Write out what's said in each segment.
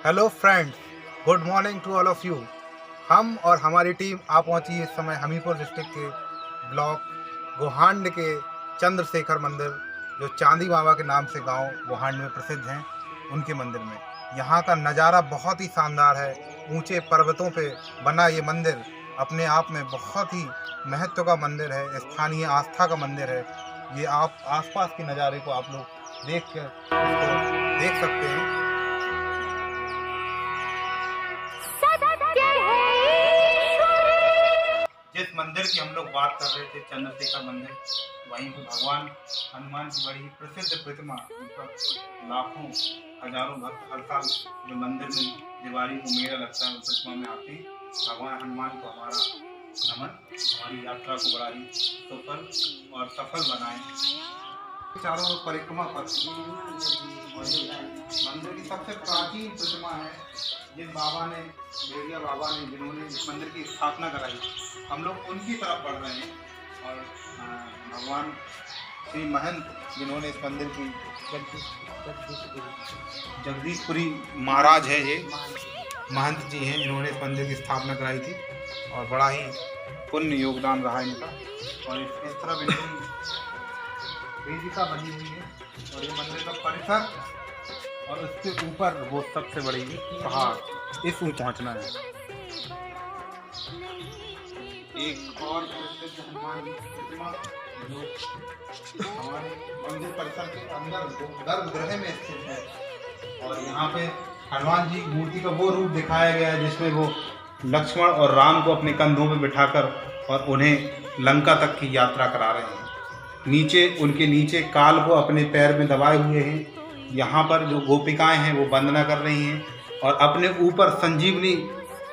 Hello friends, good morning to all of you. हम और हमारी टीम आ पहुंची इस समय हमीरपुर डिस्ट्रिक्ट के ब्लॉक गोहांड के चंद्रशेखर मंदिर, जो चांदी बाबा के नाम से गांव गोहांड में प्रसिद्ध हैं, उनके मंदिर में। यहां का नज़ारा बहुत ही शानदार है। ऊंचे पर्वतों पे बना ये मंदिर अपने आप में बहुत ही महत्व का मंदिर है, स्थानीय आस्था का मंदिर है। ये आप आसपास के नज़ारे को आप लोग देख सकते हैं। जिस मंदिर की हम लोग बात कर रहे थे, चंद्रशेखर मंदिर, वहीं पर भगवान हनुमान की बड़ी ही प्रसिद्ध प्रतिमा, लाखों हजारों भक्त हर साल जो मंदिर में दिवाली को मेला लगता है, उस प्रतिमा में आते हैं। भगवान हनुमान को हमारा नमन, हमारी यात्रा को बड़ा ही सफल और सफल बनाए। चारों ओर परिक्रमा पर मंदिर की सबसे प्राचीन प्रतिमा है, जिन बाबा ने, भेड़िया बाबा ने, जिन्होंने इस मंदिर की स्थापना कराई, हम लोग उनकी तरफ बढ़ रहे हैं। और भगवान श्री महंत, जिन्होंने इस मंदिर की, जगदीशपुरी महाराज है, ये महंत जी हैं, इन्होंने इस मंदिर की स्थापना कराई थी और बड़ा ही पुण्य योगदान रहा इनका। और इस तरफ इनकी वेदिका बनी हुई है और ये मंदिर का परिसर और उसके ऊपर वो सबसे बड़ी पहाड़, इस ऊंचा पहुंचना है। एक और प्रसिद्ध हनुमान जी की प्रतिमा जो हमारे मंदिर परिसर के अंदर गर्भगृह में स्थित है, और यहाँ पे हनुमान जी की मूर्ति का वो रूप दिखाया गया है जिसमें वो लक्ष्मण और राम को अपने कंधों में बिठाकर और उन्हें लंका तक की यात्रा करा रहे हैं। उनके नीचे काल को अपने पैर में दबाए हुए हैं। यहाँ पर जो गोपिकाएं हैं वो वंदना कर रही हैं और अपने ऊपर संजीवनी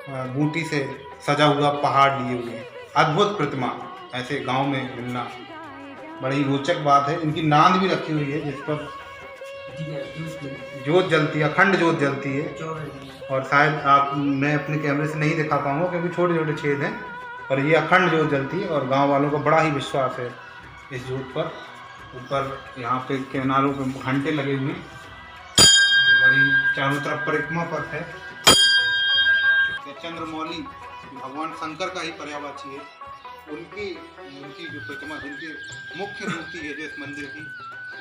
बूटी से सजा हुआ पहाड़ लिए हुए हैं। अद्भुत प्रतिमा ऐसे गांव में मिलना बड़ी रोचक बात है। इनकी नांद भी रखी हुई है जिस पर जोत जलती है, अखंड जोत जलती है, और शायद मैं अपने कैमरे से नहीं दिखा पाऊंगा क्योंकि छोटे छोटे छेद हैं, और ये अखंड जोत जलती है और गांव वालों का बड़ा ही विश्वास है इस जोत पर। ऊपर यहाँ पे किनारों पे घंटे लगे हुए, बड़ी चारों तरफ परिक्रमा पर है। चंद्रमौली भगवान शंकर का ही पर्यायवाची है, उनकी जो प्रतिमा, जिनकी मुख्य मूर्ति है जो इस मंदिर की,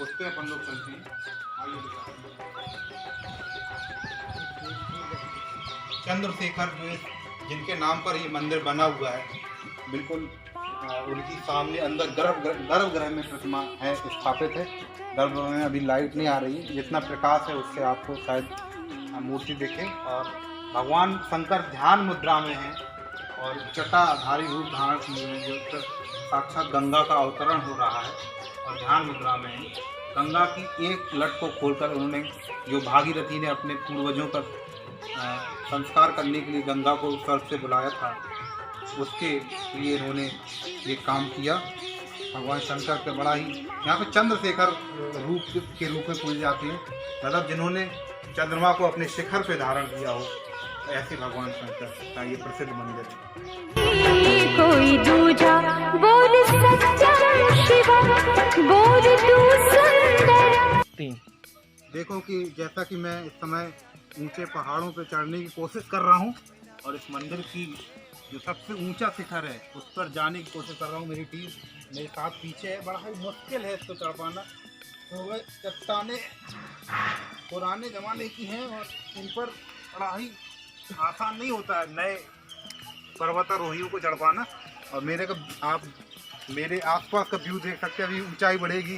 उस पर अपन लोग चलते हैं। चंद्रशेखर जिनके नाम पर ये मंदिर बना हुआ है, बिल्कुल उनकी सामने अंदर गर्भगृह में प्रतिमा है, स्थापित है। गर्भगृह में अभी लाइट नहीं आ रही, जितना प्रकाश है उससे आपको शायद मूर्ति दिखे। और भगवान शंकर ध्यान मुद्रा में हैं और जटाधारी रूप धारण किए हैं, जो साक्षात गंगा का अवतरण हो रहा है और ध्यान मुद्रा में है। गंगा की एक लट को खोलकर उन्होंने, जो भागीरथी ने अपने पूर्वजों का संस्कार करने के लिए गंगा को स्वर्ग से बुलाया था, उसके लिए इन्होंने ये काम किया। भगवान शंकर के बड़ा ही यहाँ पे चंद्रशेखर के रूप में पूजे जाते हैं, मतलब जिन्होंने चंद्रमा को अपने शिखर पे धारण किया हो, ऐसे भगवान शंकर का ये प्रसिद्ध मंदिर है। कोई दूजा बोल सत्यम शिवा, बोल तू सुंदर। देखो कि जैसा कि मैं इस समय ऊंचे पहाड़ों पे चढ़ने की कोशिश कर रहा हूँ और इस मंदिर की जो सबसे ऊंचा शिखर है उस पर जाने की कोशिश कर रहा हूँ। मेरी टीम मेरे साथ पीछे है। बड़ा ही मुश्किल है इसको चढ़ पाना, तो वह चट्टानें पुराने ज़माने की हैं और इन पर बड़ा ही आसान नहीं होता है नए पर्वतारोहियों को चढ़ पाना। और आप मेरे आसपास का व्यू देख सकते हैं। अभी ऊंचाई बढ़ेगी,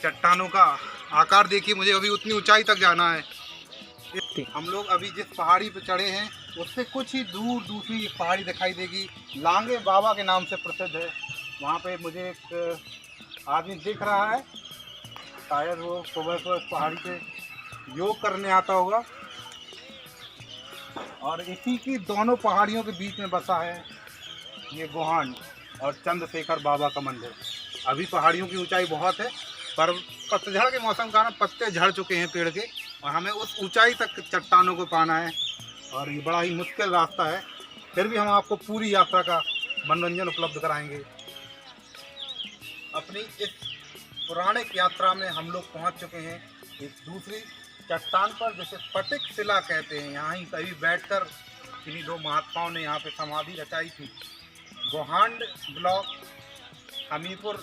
चट्टानों का आकार देखिए, मुझे अभी उतनी ऊंचाई तक जाना है। हम लोग अभी जिस पहाड़ी पर चढ़े हैं उससे कुछ ही दूर दूसरी पहाड़ी दिखाई देगी, लांगे बाबा के नाम से प्रसिद्ध है। वहाँ पे मुझे एक आदमी दिख रहा है, शायद वो सुबह सुबह पहाड़ी पे योग करने आता होगा। और इसी की दोनों पहाड़ियों के बीच में बसा है ये गोहांड और चंद्रशेखर बाबा का मंदिर। अभी पहाड़ियों की ऊंचाई बहुत है, पर पतझड़ के मौसम के कारण पत्ते झड़ चुके हैं पेड़ के, और हमें उस ऊंचाई तक चट्टानों को पाना है और ये बड़ा ही मुश्किल रास्ता है। फिर भी हम आपको पूरी यात्रा का मनोरंजन उपलब्ध कराएंगे। अपनी इस पौराणिक यात्रा में हम लोग पहुंच चुके हैं एक दूसरी चट्टान पर जैसे फटिक शिला कहते हैं, यहाँ ही कभी बैठकर इन्हीं दो महात्माओं ने यहाँ पे समाधि रचाई थी। गोहांड ब्लॉक हमीरपुर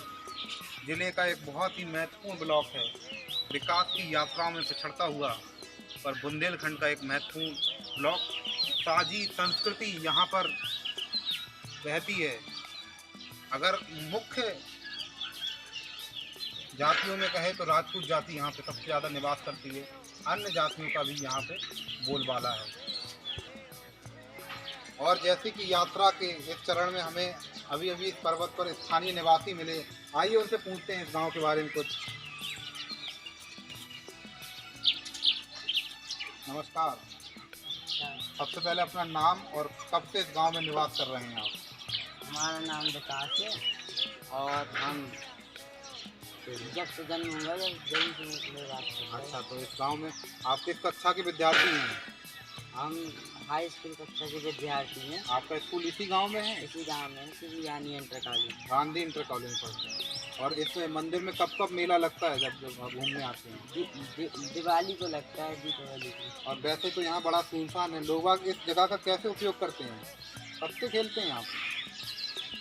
जिले का एक बहुत ही महत्वपूर्ण ब्लॉक है। विकास की यात्राओं में पिछड़ता हुआ पर बुंदेलखंड का एक महत्वपूर्ण ब्लॉक। साजी संस्कृति यहाँ पर रहती है। अगर मुख्य जातियों में कहे तो राजपूत जाति यहाँ पे सबसे ज़्यादा निवास करती है। अन्य जातियों का भी यहाँ पे बोलबाला है। और जैसे कि यात्रा के इस चरण में हमें अभी इस पर्वत पर स्थानीय निवासी मिले, आइए उनसे पूछते हैं इस गांव के बारे में कुछ। नमस्कार, सबसे पहले अपना नाम और कब से इस गांव में निवास कर रहे हैं आप? हमारा नाम विकास है और हम जब से जन्म हुआ जब से बात कर रहे हैं। अच्छा, तो इस गांव में आप किस कक्षा के विद्यार्थी हैं? हम हाई स्कूल कक्षा के विद्यार्थी हैं। आपका स्कूल इसी गांव में है? इसी गांव में है, यानी inter college, Gandhi inter college पढ़ते हैं। और इस मंदिर में कब कब मेला लगता है जब घूमने आते हैं? दिवाली को लगता है, दीपावली को। और वैसे तो यहाँ बड़ा सुनसान है, लोग इस जगह का कैसे उपयोग करते हैं? पत्ते खेलते हैं आप?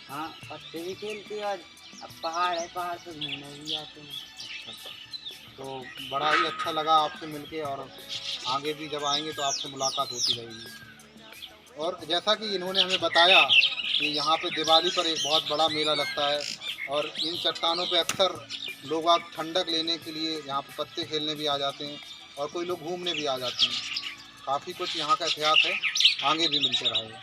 हाँ, पत्ते भी खेलते हैं और अब पहाड़ है, पहाड़ पे घूमने भी आते हैं। तो बड़ा ही अच्छा लगा आपसे मिलके, और आगे भी जब आएंगे तो आपसे मुलाकात होती रहेगी। और जैसा कि इन्होंने हमें बताया कि यहाँ पे दिवाली पर एक बहुत बड़ा मेला लगता है और इन चट्टानों पे अक्सर लोग आप ठंडक लेने के लिए यहाँ पे पत्ते खेलने भी आ जाते हैं और कोई लोग घूमने भी आ जाते हैं। काफ़ी कुछ यहाँ का इतिहास है, आगे भी मिलते रहेगा।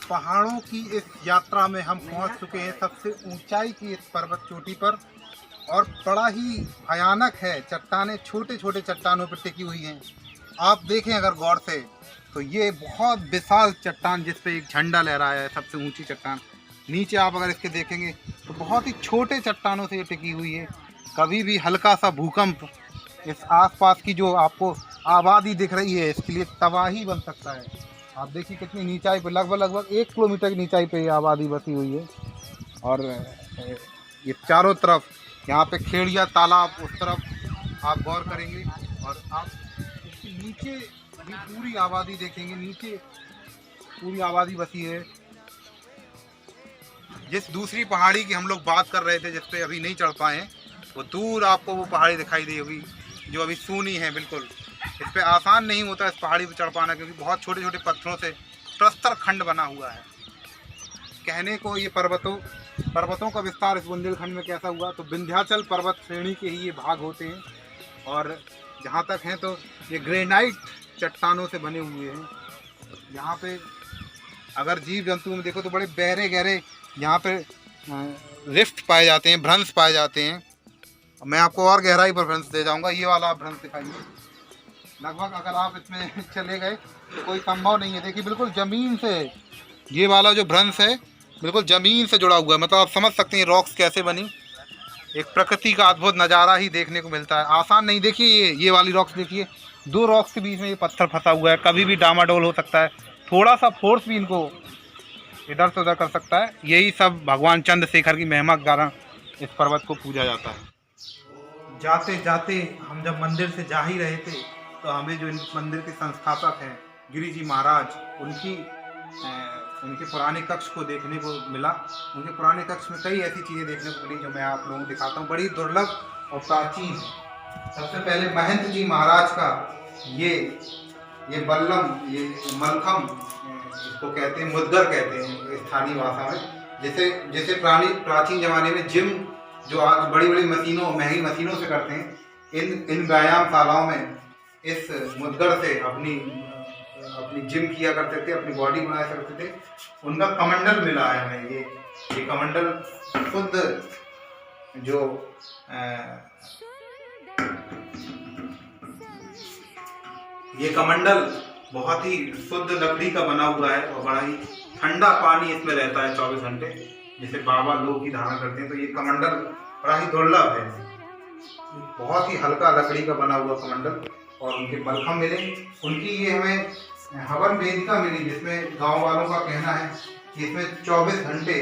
पहाड़ों की इस यात्रा में हम पहुंच चुके हैं सबसे ऊंचाई की इस पर्वत चोटी पर, और बड़ा ही भयानक है। चट्टानें छोटे छोटे चट्टानों पर टिकी हुई हैं। आप देखें अगर गौर से तो ये बहुत विशाल चट्टान जिस पे एक झंडा लहराया है, सबसे ऊंची चट्टान। नीचे आप अगर इसके देखेंगे तो बहुत ही छोटे चट्टानों से ये टिकी हुई है। कभी भी हल्का सा भूकंप इस आसपास की जो आपको आबादी दिख रही है इसके लिए तबाही बन सकता है। आप देखिए कितनी नीचाई पर, लगभग 1 किलोमीटर की नीचाई पे ये आबादी बसी हुई है। और ये चारों तरफ यहाँ पे खेड़िया तालाब, उस तरफ आप गौर करेंगे और आप इसके नीचे भी पूरी आबादी देखेंगे। नीचे पूरी आबादी बसी है। जिस दूसरी पहाड़ी की हम लोग बात कर रहे थे जिस पे अभी नहीं चढ़ पाए हैं, वो दूर आपको वो पहाड़ी दिखाई दी होगी जो अभी सूनी है बिल्कुल। इस पे आसान नहीं होता इस पहाड़ी पर चढ़ पाना, क्योंकि बहुत छोटे छोटे पत्थरों से प्रस्तर खंड बना हुआ है। कहने को ये पर्वतों का विस्तार इस बुंदेलखंड में कैसा हुआ, तो विंध्याचल पर्वत श्रेणी के ही ये भाग होते हैं। और जहाँ तक हैं तो ये ग्रेनाइट चट्टानों से बने हुए हैं। यहाँ पे अगर जीव जंतु में देखो तो बड़े गहरे गहरे यहाँ पे रिफ्ट पाए जाते हैं, भ्रंश पाए जाते हैं। मैं आपको और गहराई पर भ्रंश दे जाऊँगा। ये वाला आप भ्रंश दिखाइए। लगभग अगर आप इसमें चले गए तो कोई संभव नहीं है। देखिए बिल्कुल ज़मीन से ये वाला जो भ्रंश है बिल्कुल ज़मीन से जुड़ा हुआ है। मतलब आप समझ सकते हैं रॉक्स कैसे बनी। एक प्रकृति का अद्भुत नज़ारा ही देखने को मिलता है। आसान नहीं। देखिए ये वाली रॉक्स देखिए, 2 रॉक्स के बीच में ये पत्थर फंसा हुआ है। कभी भी डामाडोल हो सकता है, थोड़ा सा फोर्स भी इनको इधर से उधर कर सकता है। यही सब भगवान चंद्रशेखर की महिमा के कारण इस पर्वत को पूजा जाता है। जाते जाते हम जब मंदिर से जा ही रहे थे तो हमें जो इन मंदिर के संस्थापक हैं गिरी जी महाराज, उनके पुराने कक्ष को देखने को मिला। उनके पुराने कक्ष में कई ऐसी चीज़ें देखने को मिली जो मैं आप लोगों को दिखाता हूँ। बड़ी दुर्लभ और प्राचीन है। सबसे पहले महंत जी महाराज का ये बल्लम, ये मलखम इसको कहते हैं, मुद्गर कहते हैं स्थानीय भाषा में। जैसे प्राचीन ज़माने में जिम जो आज बड़ी बड़ी मशीनों महंगी मशीनों से करते हैं, इन व्यायामशालाओं में इस मुद्गर से अपनी जिम किया करते थे, अपनी बॉडी बनाया करते थे। उनका कमंडल मिला है हमें। ये कमंडल खुद जो ये कमंडल बहुत ही शुद्ध लकड़ी का बना हुआ है और बड़ा ही ठंडा पानी इसमें रहता है 24 घंटे, जिसे बाबा लोग ही धारण करते हैं। तो ये कमंडल बड़ा ही दुर्लभ है, बहुत ही हल्का लकड़ी का बना हुआ कमंडल। और उनके मलखम मिले, उनकी ये हमें हवन वेदिका मिली, जिसमें गांव वालों का कहना है कि इसमें 24 घंटे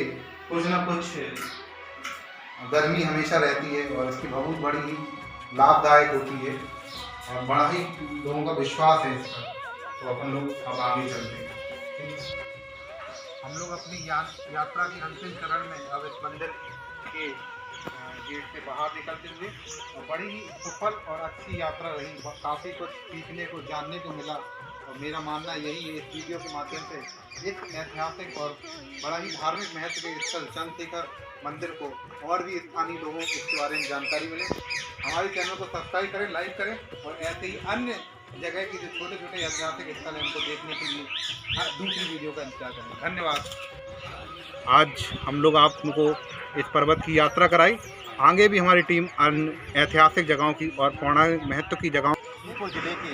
कुछ ना कुछ गर्मी हमेशा रहती है और इसकी बहुत बड़ी ही लाभदायक होती है और बड़ा ही लोगों का विश्वास है इसका। तो अपन लोग अब आगे चलते हैं। हम लोग अपनी यात्रा की अंतिम चरण में अब इस मंदिर के गेट से बाहर निकलते हुए, और बड़ी ही सफल और अच्छी यात्रा रही। काफ़ी कुछ सीखने को, जानने को मिला और मेरा मानना यही है इस वीडियो के माध्यम से इस ऐतिहासिक और बड़ा ही धार्मिक महत्व के स्थल चंद्रशेखर मंदिर को और भी स्थानीय लोगों को इसके बारे में जानकारी मिले। हमारे चैनल को सब्सक्राइब करें, लाइक करें और ऐसे ही अन्य जगह की जो छोटे छोटे ऐतिहासिक स्थल हैं उनको देखने के लिए दूसरी वीडियो का इंतजार करें। धन्यवाद। आज हम लोग आपको इस पर्वत की यात्रा कराई। आगे भी हमारी टीम अन्य ऐतिहासिक जगहों की और पौराणिक महत्व की जगहों को जिले के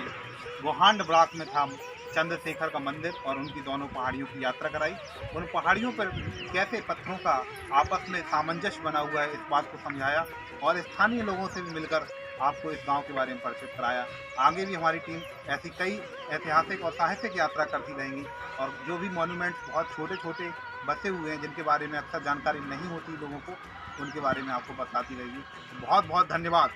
गोहांड ब्लॉक में था चंद्रशेखर का मंदिर और उनकी दोनों पहाड़ियों की यात्रा कराई। उन पहाड़ियों पर कैसे पत्थरों का आपस में सामंजस्य बना हुआ है इस बात को समझाया और स्थानीय लोगों से भी मिलकर आपको इस गांव के बारे में परिचित कराया। आगे भी हमारी टीम ऐसी कई ऐतिहासिक और साहित्यिक यात्रा करती रहेंगी और जो भी मॉन्यूमेंट्स बहुत छोटे छोटे बसे हुए हैं जिनके बारे में अक्सर जानकारी नहीं होती लोगों को, उनके बारे में आपको बताती रहेगी। बहुत बहुत धन्यवाद।